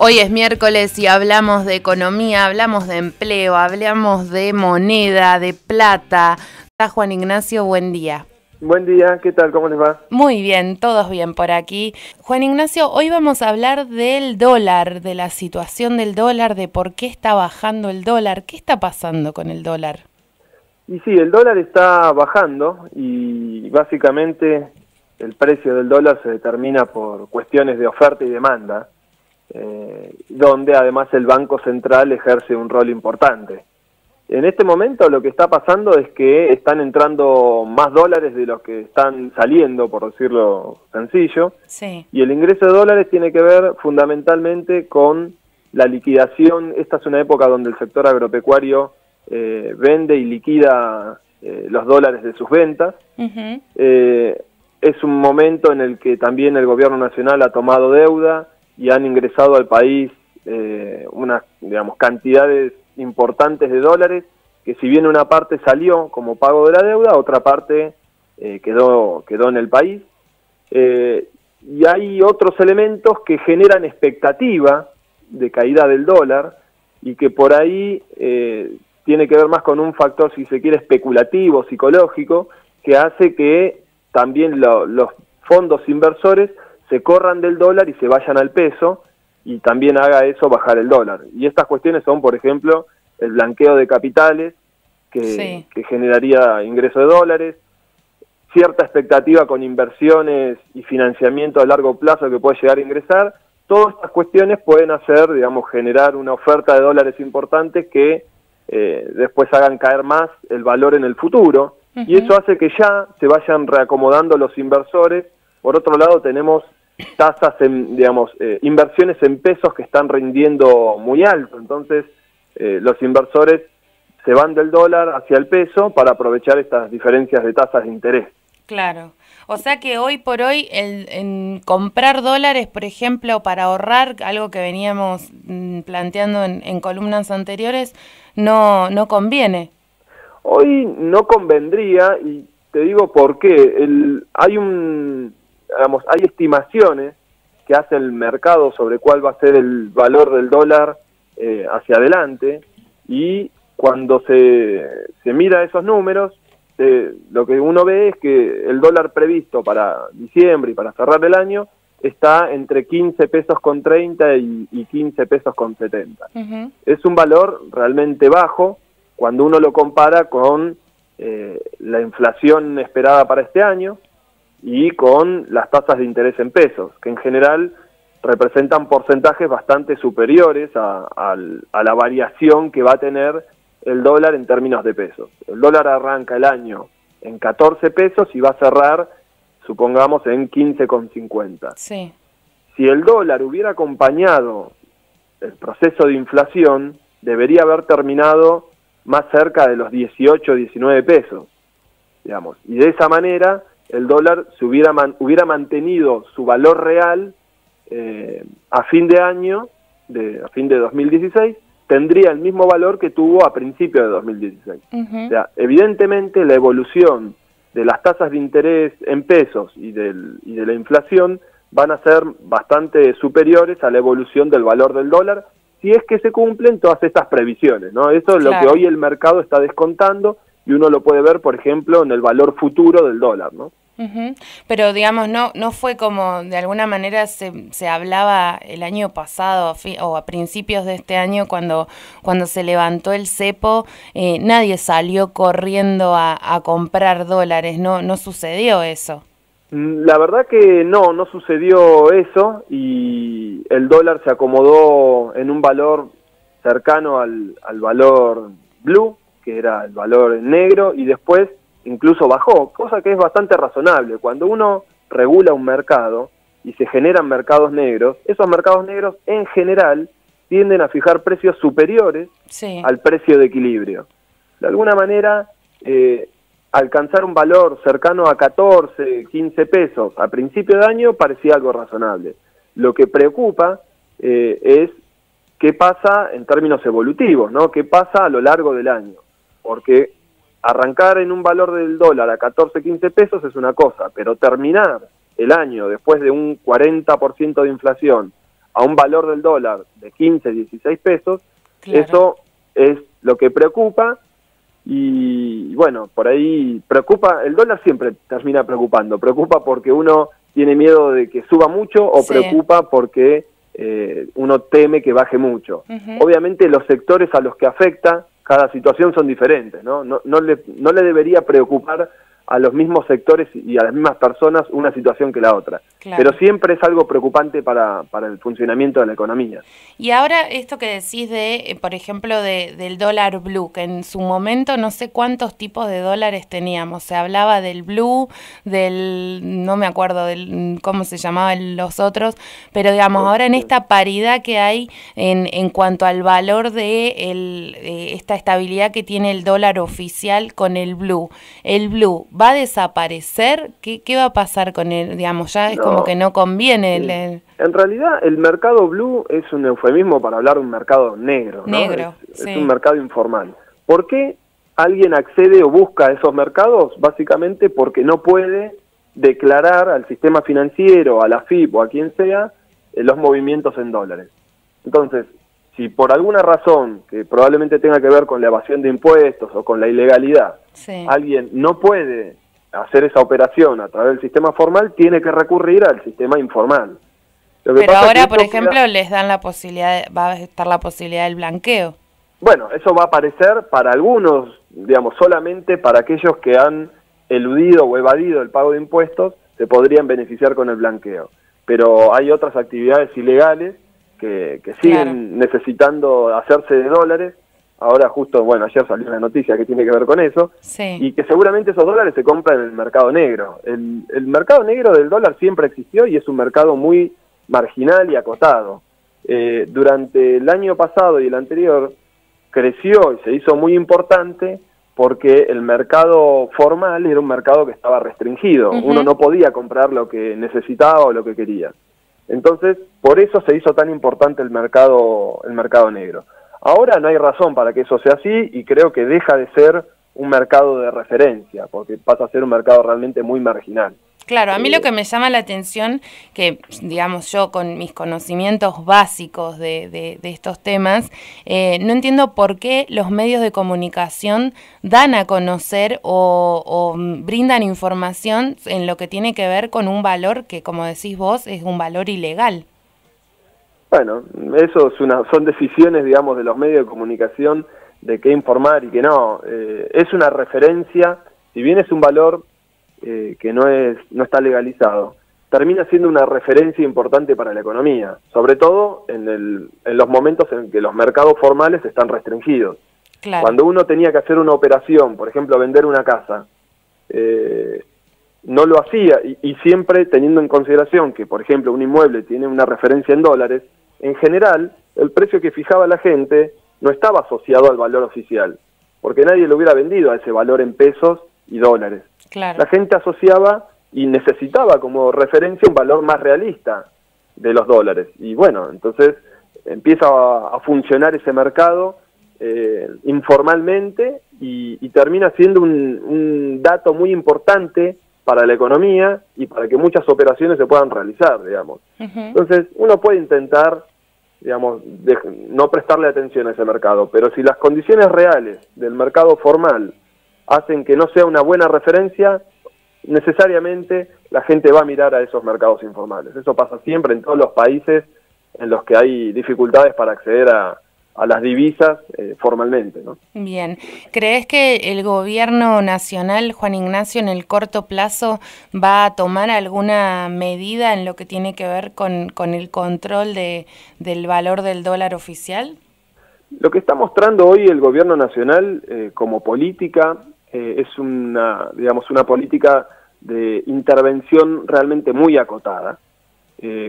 Hoy es miércoles y hablamos de economía, hablamos de empleo, hablamos de moneda, de plata. Está Juan Ignacio, buen día. Buen día, ¿qué tal? ¿Cómo les va? Muy bien, todos bien por aquí. Juan Ignacio, hoy vamos a hablar del dólar, de la situación del dólar, de por qué está bajando el dólar. ¿Qué está pasando con el dólar? Y sí, el dólar está bajando y básicamente el precio del dólar se determina por cuestiones de oferta y demanda, donde además el Banco Central ejerce un rol importante. En este momento lo que está pasando es que están entrando más dólares de los que están saliendo, por decirlo sencillo, Sí. y el ingreso de dólares tiene que ver fundamentalmente con la liquidación. Esta es una época donde el sector agropecuario vende y liquida los dólares de sus ventas. Uh-huh. Es un momento en el que también el gobierno nacional ha tomado deuda y han ingresado al país unas, digamos, cantidades importantes de dólares, que si bien una parte salió como pago de la deuda, otra parte quedó en el país. Y hay otros elementos que generan expectativa de caída del dólar y que por ahí tiene que ver más con un factor, si se quiere, especulativo, psicológico, que hace que también los fondos inversores se corran del dólar y se vayan al peso, y también haga eso bajar el dólar. Y estas cuestiones son, por ejemplo, el blanqueo de capitales, que generaría ingreso de dólares, cierta expectativa con inversiones y financiamiento a largo plazo que puede llegar a ingresar. Todas estas cuestiones pueden hacer, digamos, generar una oferta de dólares importante que después hagan caer más el valor en el futuro, uh-huh. Y eso hace que ya se vayan reacomodando los inversores. Por otro lado, tenemos tasas, inversiones en pesos que están rindiendo muy alto, entonces los inversores se van del dólar hacia el peso para aprovechar estas diferencias de tasas de interés. Claro. O sea que hoy por hoy en comprar dólares, por ejemplo, para ahorrar, algo que veníamos planteando en columnas anteriores, no conviene. Hoy no convendría, y te digo por qué. Hay estimaciones que hace el mercado sobre cuál va a ser el valor del dólar hacia adelante, y cuando se mira esos números, lo que uno ve es que el dólar previsto para diciembre y para cerrar el año está entre 15 pesos con 30 y 15 pesos con 70. Uh-huh. Es un valor realmente bajo cuando uno lo compara con la inflación esperada para este año y con las tasas de interés en pesos, que en general representan porcentajes bastante superiores a la variación que va a tener el dólar en términos de pesos. El dólar arranca el año en 14 pesos y va a cerrar, supongamos, en 15,50. Sí. Si el dólar hubiera acompañado el proceso de inflación, debería haber terminado más cerca de los 18, 19 pesos, digamos. Y de esa manera el dólar se hubiera mantenido su valor real a fin de año, a fin de 2016, tendría el mismo valor que tuvo a principios de 2016. Uh-huh. O sea, evidentemente la evolución de las tasas de interés en pesos y de la inflación van a ser bastante superiores a la evolución del valor del dólar, si es que se cumplen todas estas previsiones, ¿no? Eso es lo que hoy el mercado está descontando, y uno lo puede ver, por ejemplo, en el valor futuro del dólar, ¿no? Uh-huh. Pero digamos, no fue como de alguna manera se hablaba el año pasado o a principios de este año cuando se levantó el cepo, nadie salió corriendo a comprar dólares, no sucedió eso. La verdad que no sucedió eso, y el dólar se acomodó en un valor cercano al valor blue, que era el valor negro, y después incluso bajó, cosa que es bastante razonable. Cuando uno regula un mercado y se generan mercados negros, esos mercados negros en general tienden a fijar precios superiores al precio de equilibrio. De alguna manera, alcanzar un valor cercano a 14, 15 pesos a principio de año parecía algo razonable. Lo que preocupa es qué pasa en términos evolutivos, ¿no? ¿Qué pasa a lo largo del año? Porque arrancar en un valor del dólar a 14, 15 pesos es una cosa, pero terminar el año después de un 40% de inflación a un valor del dólar de 15, 16 pesos, Claro. eso es lo que preocupa. Y bueno, por ahí preocupa, el dólar siempre termina preocupando, preocupa porque uno tiene miedo de que suba mucho o Sí. preocupa porque uno teme que baje mucho. Obviamente los sectores a los que afecta cada situación son diferentes, ¿no? No le debería preocupar a los mismos sectores y a las mismas personas una situación que la otra. Claro. Pero siempre es algo preocupante para el funcionamiento de la economía. Y ahora esto que decís de, por ejemplo, del dólar blue, que en su momento no sé cuántos tipos de dólares teníamos. Se hablaba del blue, no me acuerdo cómo se llamaban los otros, pero digamos, ahora en esta paridad que hay en cuanto al valor de esta estabilidad que tiene el dólar oficial con el blue ¿va a desaparecer? ¿Qué va a pasar con él? Digamos, ya es como que no conviene. En realidad, el mercado blue es un eufemismo para hablar de un mercado negro, ¿no? Es un mercado informal. ¿Por qué alguien accede o busca esos mercados? Básicamente porque no puede declarar al sistema financiero, a la FIP o a quien sea, los movimientos en dólares. Entonces, si por alguna razón, que probablemente tenga que ver con la evasión de impuestos o con la ilegalidad, alguien no puede hacer esa operación a través del sistema formal, tiene que recurrir al sistema informal. Pero ahora, por ejemplo, les dan la posibilidad, va a estar la posibilidad del blanqueo. Bueno, eso va a aparecer para algunos, digamos, solamente para aquellos que han eludido o evadido el pago de impuestos, se podrían beneficiar con el blanqueo. Pero hay otras actividades ilegales que siguen necesitando hacerse de dólares. Ahora justo, bueno, ayer salió una noticia que tiene que ver con eso, y que seguramente esos dólares se compran en el mercado negro. El mercado negro del dólar siempre existió y es un mercado muy marginal y acotado. Durante el año pasado y el anterior creció y se hizo muy importante porque el mercado formal era un mercado que estaba restringido. Uno no podía comprar lo que necesitaba o lo que quería. Entonces, por eso se hizo tan importante el mercado negro. Ahora no hay razón para que eso sea así y creo que deja de ser un mercado de referencia, porque pasa a ser un mercado realmente muy marginal. Claro, a mí lo que me llama la atención, que digamos yo con mis conocimientos básicos de estos temas, no entiendo por qué los medios de comunicación dan a conocer o brindan información en lo que tiene que ver con un valor que, como decís vos, es un valor ilegal. Bueno, eso son decisiones, digamos, de los medios de comunicación de qué informar y qué no. Es una referencia, si bien es un valor que no está legalizado, termina siendo una referencia importante para la economía, sobre todo en los momentos en que los mercados formales están restringidos. Claro. Cuando uno tenía que hacer una operación, por ejemplo, vender una casa, no lo hacía, y siempre teniendo en consideración que, por ejemplo, un inmueble tiene una referencia en dólares, en general, el precio que fijaba la gente no estaba asociado al valor oficial, porque nadie lo hubiera vendido a ese valor en pesos y dólares. Claro. La gente asociaba y necesitaba como referencia un valor más realista de los dólares. Y bueno, entonces empieza a funcionar ese mercado informalmente y termina siendo un dato muy importante para la economía y para que muchas operaciones se puedan realizar, digamos. Entonces, uno puede intentar, digamos, no prestarle atención a ese mercado, pero si las condiciones reales del mercado formal hacen que no sea una buena referencia, necesariamente la gente va a mirar a esos mercados informales. Eso pasa siempre en todos los países en los que hay dificultades para acceder a las divisas formalmente, ¿no? Bien. ¿Crees que el gobierno nacional, Juan Ignacio, en el corto plazo va a tomar alguna medida en lo que tiene que ver con el control del valor del dólar oficial? Lo que está mostrando hoy el gobierno nacional como política es una política de intervención realmente muy acotada.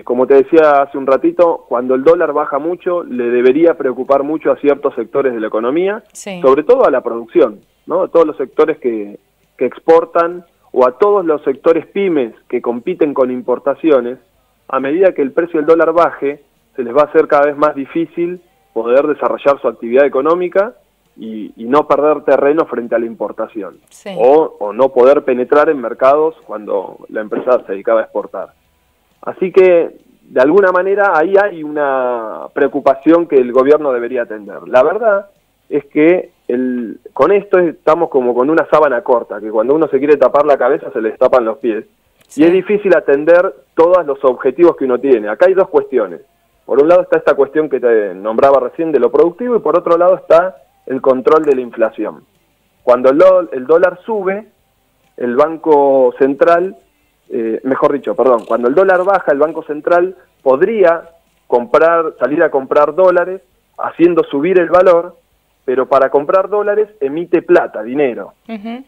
Como te decía hace un ratito, cuando el dólar baja mucho, le debería preocupar mucho a ciertos sectores de la economía, sobre todo a la producción, ¿no? A todos los sectores que exportan o a todos los sectores pymes que compiten con importaciones. A medida que el precio del dólar baje, se les va a hacer cada vez más difícil poder desarrollar su actividad económica y no perder terreno frente a la importación, o no poder penetrar en mercados cuando la empresa se dedicaba a exportar. Así que de alguna manera ahí hay una preocupación que el gobierno debería atender. La verdad es que con esto estamos como con una sábana corta, que cuando uno se quiere tapar la cabeza se le tapan los pies. Sí. Y es difícil atender todos los objetivos que uno tiene. Acá hay dos cuestiones. Por un lado está esta cuestión que te nombraba recién de lo productivo y por otro lado está el control de la inflación. Cuando el dólar sube, el Banco Central, cuando el dólar baja, el Banco Central podría salir a comprar dólares, haciendo subir el valor, pero para comprar dólares emite plata, dinero.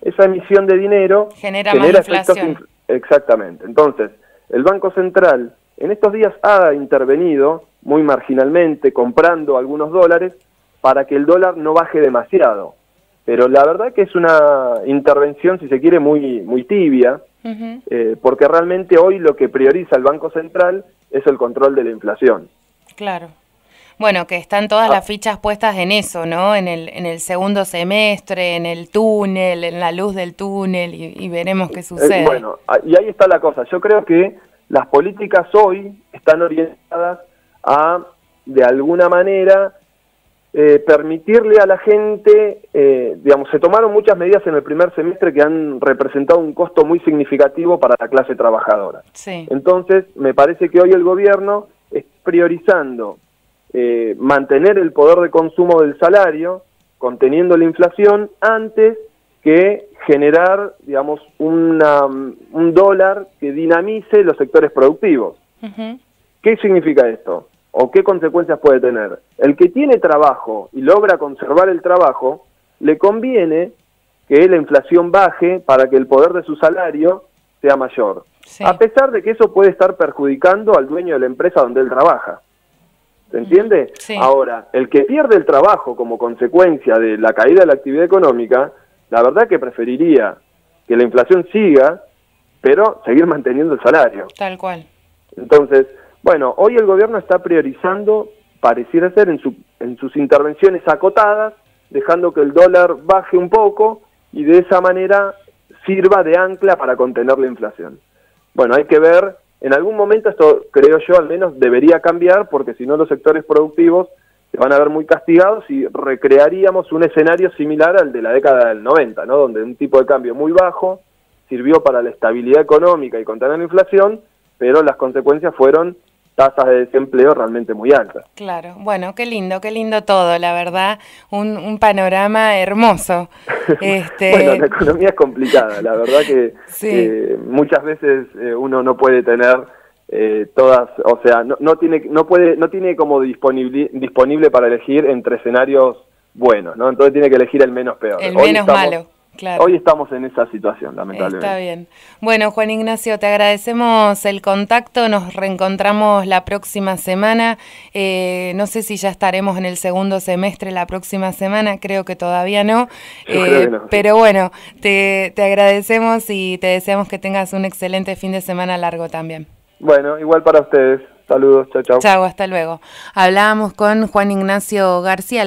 Esa emisión de dinero genera más inflación. Exactamente. Entonces, el Banco Central en estos días ha intervenido muy marginalmente, comprando algunos dólares para que el dólar no baje demasiado. Pero la verdad que es una intervención, si se quiere, muy tibia, porque realmente hoy lo que prioriza el Banco Central es el control de la inflación. Claro. Bueno, que están todas las fichas puestas en eso, ¿no? En el segundo semestre, en el túnel, en la luz del túnel, y veremos qué sucede. Bueno, y ahí está la cosa. Yo creo que las políticas hoy están orientadas a, de alguna manera, permitirle a la gente, se tomaron muchas medidas en el primer semestre que han representado un costo muy significativo para la clase trabajadora. Sí. Entonces, me parece que hoy el gobierno está priorizando mantener el poder de consumo del salario, conteniendo la inflación, antes que generar, un dólar que dinamice los sectores productivos. ¿Qué significa esto? ¿O qué consecuencias puede tener? El que tiene trabajo y logra conservar el trabajo, le conviene que la inflación baje para que el poder de su salario sea mayor. Sí. A pesar de que eso puede estar perjudicando al dueño de la empresa donde él trabaja. ¿Se entiende? Sí. Ahora, el que pierde el trabajo como consecuencia de la caída de la actividad económica, la verdad que preferiría que la inflación siga, pero seguir manteniendo el salario. Tal cual. Entonces, bueno, hoy el gobierno está priorizando, pareciera ser, en sus intervenciones acotadas, dejando que el dólar baje un poco y de esa manera sirva de ancla para contener la inflación. Bueno, hay que ver, en algún momento esto, creo yo, al menos debería cambiar, porque si no los sectores productivos se van a ver muy castigados y recrearíamos un escenario similar al de la década del 90, ¿no? Donde un tipo de cambio muy bajo sirvió para la estabilidad económica y contener la inflación, pero las consecuencias fueron tasas de desempleo realmente muy altas. Claro, bueno, qué lindo todo, la verdad, un panorama hermoso. Bueno, la economía es complicada, la verdad que sí. Muchas veces uno no puede tener todas, o sea, no tiene como disponible para elegir entre escenarios buenos, ¿no? Entonces tiene que elegir el menos peor. El menos malo. Claro. Hoy estamos en esa situación, lamentablemente. Está bien. Bueno, Juan Ignacio, te agradecemos el contacto, nos reencontramos la próxima semana, no sé si ya estaremos en el segundo semestre la próxima semana, creo que todavía no, creo que no. Pero bueno, te agradecemos y te deseamos que tengas un excelente fin de semana largo también. Bueno, igual para ustedes. Saludos, chao, chao. Chao, hasta luego. Hablábamos con Juan Ignacio García,